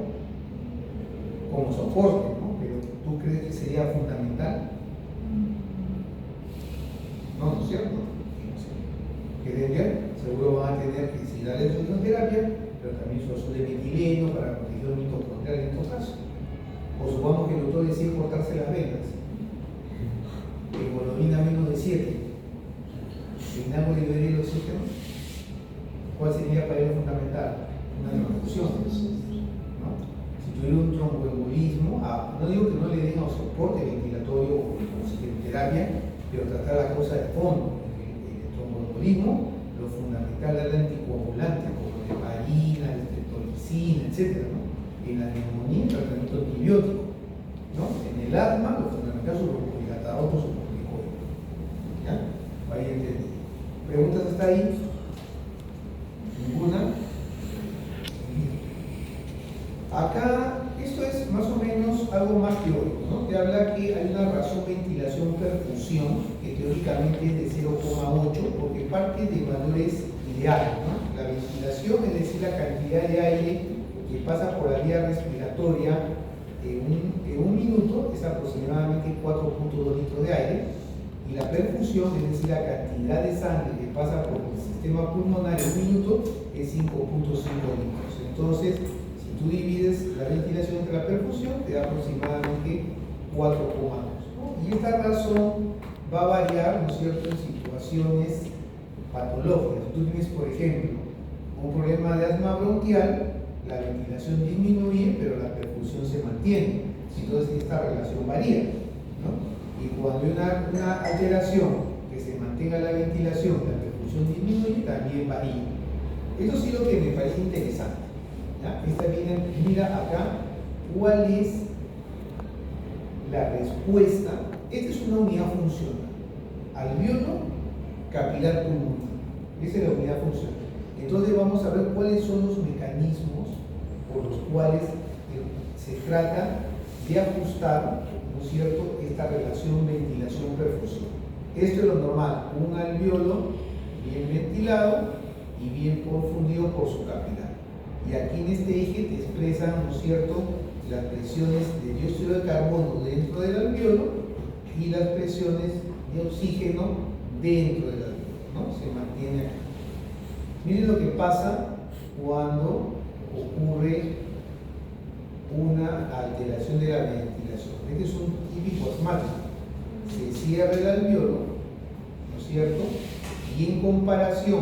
Como soporte, ¿no? Pero ¿tú crees que sería fundamental? No, ¿no es cierto? Que deberían, seguro van a tener que si darle oxigenoterapia, pero también su azul de metileno para proteger los mitocondrial en estos casos. O supongamos que el doctor decide cortarse las venas, hemoglobina menos de 7, sin algo liberaría el oxígeno. ¿Cuál sería para él fundamental? Una transfusión, ¿no? Si tuviera un tromboembolismo, no digo que no le den soporte ventilatorio o oxigenoterapia, pero tratar la causa de fondo. El tromboembolismo, lo fundamental es el anticoagulante, como la heparina, la streptomicina, etc., ¿no? En la neumonía, el tratamiento antibiótico, ¿no? En el asma, lo fundamental es su broncodilatador o su corticoide. ¿Ya? Vaya entendido. ¿Preguntas hasta ahí? ¿Ninguna? una razón ventilación-perfusión, que teóricamente es de 0,8, porque parte de valores ideales, ¿no? La ventilación, es decir, la cantidad de aire que pasa por la vía respiratoria en un minuto, es aproximadamente 4.2 litros de aire, y la perfusión, es decir, la cantidad de sangre que pasa por el sistema pulmonar en un minuto, es 5.5 litros. Entonces, si tú divides la ventilación entre la perfusión, te da aproximadamente 4,2, ¿no? Y esta razón va a variar, ¿no es cierto?, en situaciones patológicas. Tú tienes, por ejemplo, un problema de asma bronquial, la ventilación disminuye, pero la perfusión se mantiene. Entonces, esta relación varía, ¿no? Y cuando hay una alteración que se mantenga la ventilación, la perfusión disminuye, también varía. Eso sí lo que me parece interesante, ¿ya? Mira acá cuál es la respuesta. Esta es una unidad funcional. Alveolo capilar pulmonar. Esa es la unidad funcional. Entonces vamos a ver cuáles son los mecanismos por los cuales se trata de ajustar, ¿no es cierto?, esta relación ventilación-perfusión. Esto es lo normal, un alveolo bien ventilado y bien profundido por su capilar. Y aquí en este eje te expresan, ¿no es cierto?, las presiones de dióxido de carbono dentro del alveolo y las presiones de oxígeno dentro del alveolo, ¿no? Se mantiene aquí. Miren lo que pasa cuando ocurre una alteración de la ventilación. Este es un típico asmático. Se cierra el alveolo, ¿no es cierto? Y en comparación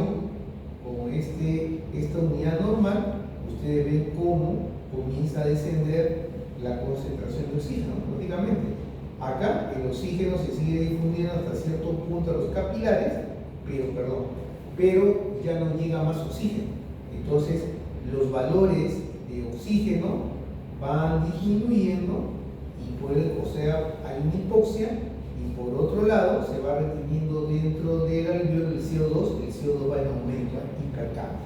con esta unidad normal, ustedes ven cómo comienza a descender la concentración de oxígeno, lógicamente. Acá el oxígeno se sigue difundiendo hasta cierto punto a los capilares, pero ya no llega más oxígeno. Entonces, los valores de oxígeno van disminuyendo hay una hipoxia, y por otro lado se va reteniendo dentro del alveolo el CO2 va en aumento, hipercambio.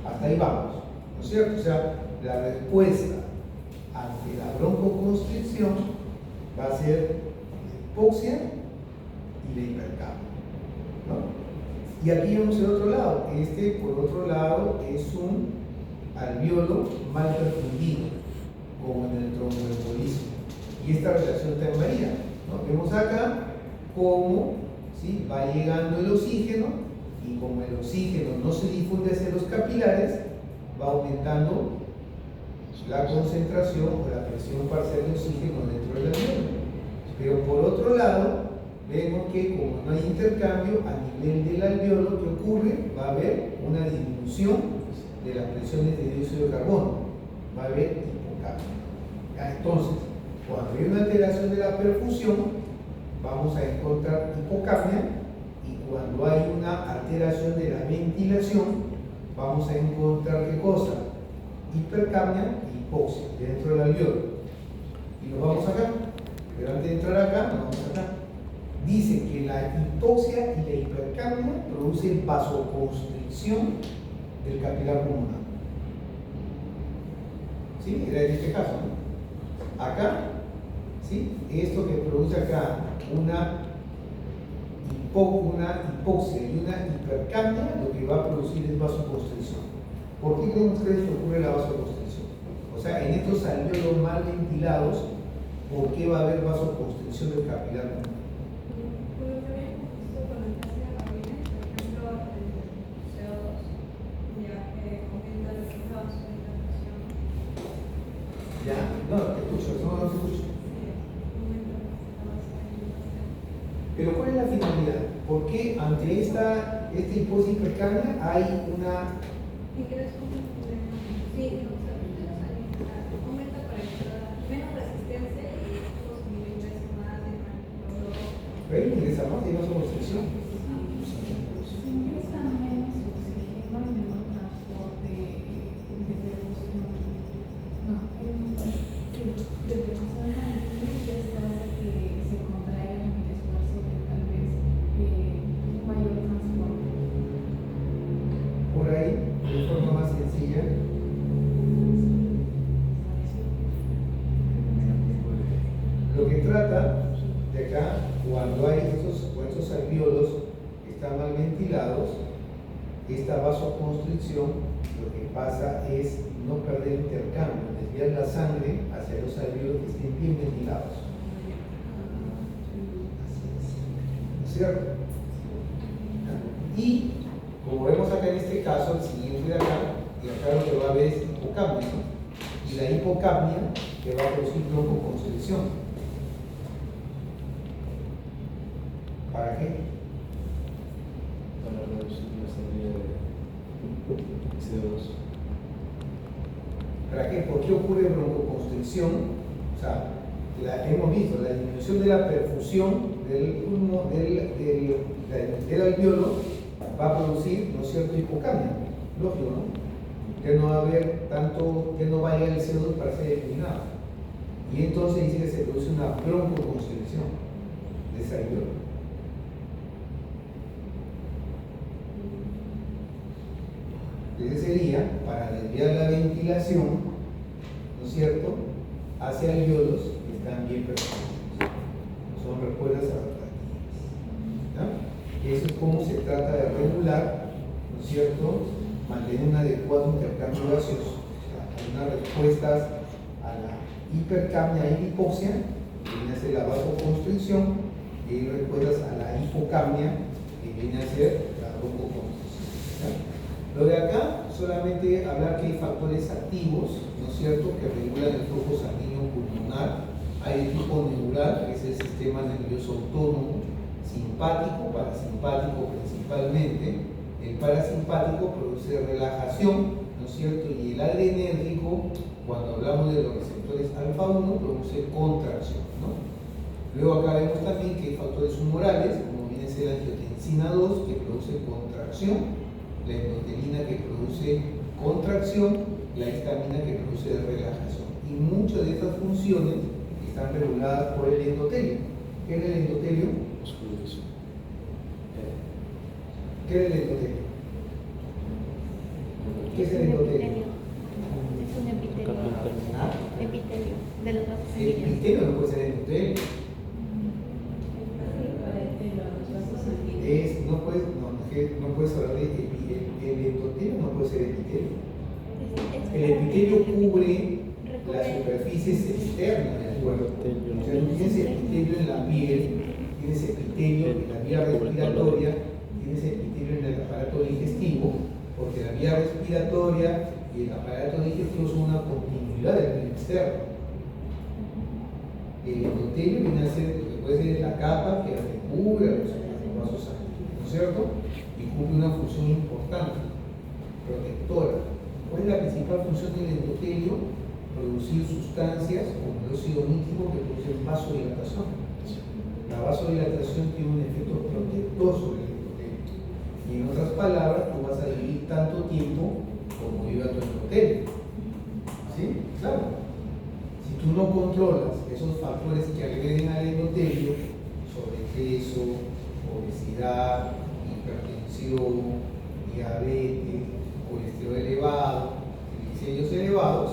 Hasta ahí vamos, ¿no es cierto? O sea, la respuesta ante la broncoconstricción va a ser la hipoxia y la hipercambio, ¿no? Y aquí vemos el otro lado. Por otro lado, es un alveolo mal perfundido, como en el tromboembolismo. Y esta relación también varía, ¿no? Vemos acá cómo, ¿sí?, va llegando el oxígeno, y como el oxígeno no se difunde hacia los capilares, va aumentando la concentración o la presión parcial de oxígeno dentro del alveolo. Pero por otro lado, vemos que como no hay intercambio a nivel del alveolo, ¿qué ocurre? Va a haber una disminución de las presiones de dióxido de carbono, va a haber hipocapnia. Entonces, cuando hay una alteración de la perfusión, vamos a encontrar hipocapnia, y cuando hay una alteración de la ventilación, vamos a encontrar ¿qué cosa? Hipercapnia y hipoxia dentro del alveolo. Y nos vamos acá, pero antes de entrar acá, nos vamos acá. Dice que la hipoxia y la hipercapnia producen vasoconstricción del capilar pulmonar. ¿Sí? Era en este caso, ¿no? Acá, ¿sí?, esto que produce acá una hipoxia y una hipercapnia, lo que va a producir es vasoconstricción. ¿Por qué creen ustedes que ocurre la vasoconstricción? O sea, en estos alveolos mal ventilados, ¿por qué va a haber vasoconstricción del capilar pulmonar? Ya, no, te escucho, no te escucho. Pero ¿cuál es la finalidad? ¿Por qué ante esta hipoxia hipercapnia hay una... aumenta para menos resistencia y estos niveles más de Pero ingresa más y vasoconstricción. Ingresa menos oxígeno y menor transporte de perfusión. No, de perfusión ya está que se contraigan en el esfuerzo de tal vez mayor transporte. Por ahí, de forma más sencilla, lo que trata ventilados, esta vasoconstricción lo que pasa es no perder intercambio, desviar la sangre hacia los alvéolos que estén bien ventilados. ¿Cierto? Y como vemos acá en este caso, el siguiente de acá, y acá lo que va a ver es hipocapnia, ¿no? Y la hipocapnia que va a producir broncoconstricción. ¿Para qué? Para reducir la salida de CO2. ¿Para qué? ¿Por qué ocurre broncoconstricción? O sea, hemos visto la disminución de la perfusión del pulmón, del alvéolo, va a producir, ¿no es cierto?, hipocapnia. Lógico, ¿no? Que no va a haber tanto, que no va a llegar el CO2 para ser eliminado. Y entonces dice que se produce una broncoconstricción de ese alvéolo. Ese sería para desviar la ventilación, ¿no es cierto?, hacia alvéolos que están bien perfusados. Son respuestas adaptativas. Eso es como se trata de regular, ¿no es cierto?, mantener un adecuado intercambio gaseoso. Hay unas respuestas a la hipercapnia y hipoxia, que viene a ser la vasoconstricción, y hay respuestas a la hipocapnia, que viene a ser la broncoconstricción. Lo de acá, solamente hablar que hay factores activos, ¿no es cierto?, que regulan el flujo sanguíneo pulmonar. Hay el tipo neural, que es el sistema nervioso autónomo, simpático, parasimpático principalmente. El parasimpático produce relajación, ¿no es cierto?, y el adrenérgico, cuando hablamos de los receptores alfa-1, produce contracción, ¿no? Luego acá vemos también que hay factores humorales, como viene a ser la angiotensina 2, que produce contracción, la endotelina que produce contracción, la histamina que produce relajación. Y muchas de estas funciones están reguladas por el endotelio. ¿Qué es el endotelio? ¿Qué es el endotelio? ¿Qué es el endotelio? Es un epitelio. ¿Ah? Epitelio de los vasos El sanguíneos. epitelio no puede ser endotelio. No puedes hablar de el endotelio, no puede ser epitelio. El epitelio cubre las superficies externas del cuerpo. O sea, tú tienes epitelio en la piel, tienes epitelio en la vía respiratoria, tienes epitelio en el aparato digestivo, porque la vía respiratoria y el aparato digestivo son una continuidad del medio externo. El endotelio viene a ser lo que puede ser la capa que recubre a los vasos sanguíneos, ¿no es cierto? Y cumple una función importante, protectora. ¿Cuál es la principal función del endotelio? Producir sustancias como el óxido nítrico que producen vasodilatación. La vasodilatación tiene un efecto protector sobre el endotelio. Y en otras palabras, tú vas a vivir tanto tiempo como viva tu endotelio. ¿Sí? Claro. Si tú no controlas esos factores que agreden al endotelio, sobrepeso, obesidad, hipertensión, diabetes, colesterol elevado, triglicéridos elevados,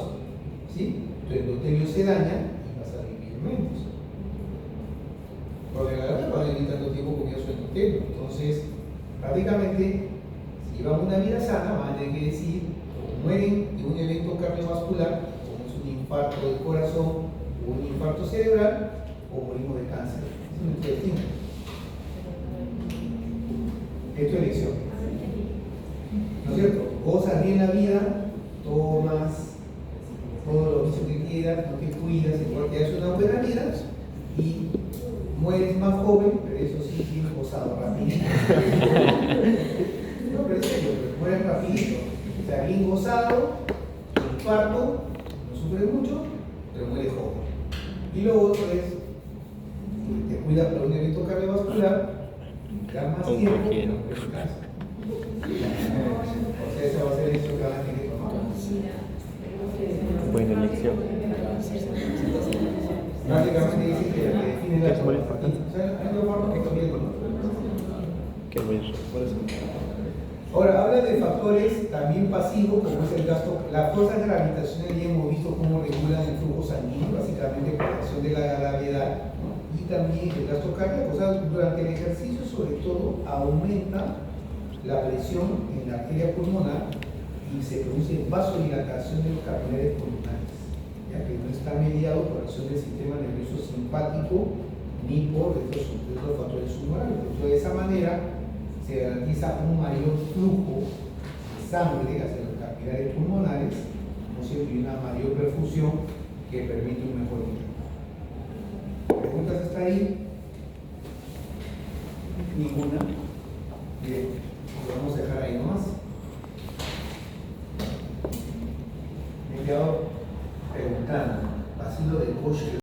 ¿sí?, tu endotelio se daña y vas a vivir menos. Porque la verdad vas a vivir tanto tiempo como su endotelio. Entonces, prácticamente, si llevamos una vida sana, van a tener que decir, o mueren de un evento cardiovascular, como es un infarto del corazón, o un infarto cerebral, o morimos de cáncer. Es nuestro destino. Es tu elección. ¿No es cierto? Gozas bien la vida, tomas todo lo que quieras, no te cuidas, igual que haces una buena vida, y mueres más joven, pero eso sí, bien gozado, rapidito. No, pero en serio, mueres rapidito. O sea, bien gozado, infarto, no sufres mucho, pero mueres joven. Y lo otro es, si te cuidas para un evento cardiovascular, da más tiempo, pero no te casa. O sea, esa va a ser eso que van a tener que tomar. Buena elección. Prácticamente dice que la que define la Es muy importante. O sea, hay dos formas que también, ¿no? Qué bueno. Por eso. Ahora, habla de factores también pasivos, como es el gasto. Las fuerzas gravitacionales ya hemos visto cómo regulan el flujo sanguíneo, básicamente por la acción de la gravedad, ¿no? Y también el gasto cardíaco. O sea, durante el ejercicio, sobre todo, aumenta la presión en la arteria pulmonar y se produce vasodilatación de los capilares pulmonares, ya que no está mediado por acción del sistema nervioso simpático ni por estos factores humorales. Entonces, de esa manera se garantiza un mayor flujo de sangre hacia los capilares pulmonares, ¿no es cierto? Y una mayor perfusión que permite un mejor equilibrio. ¿Preguntas hasta ahí? Ninguna. Bien.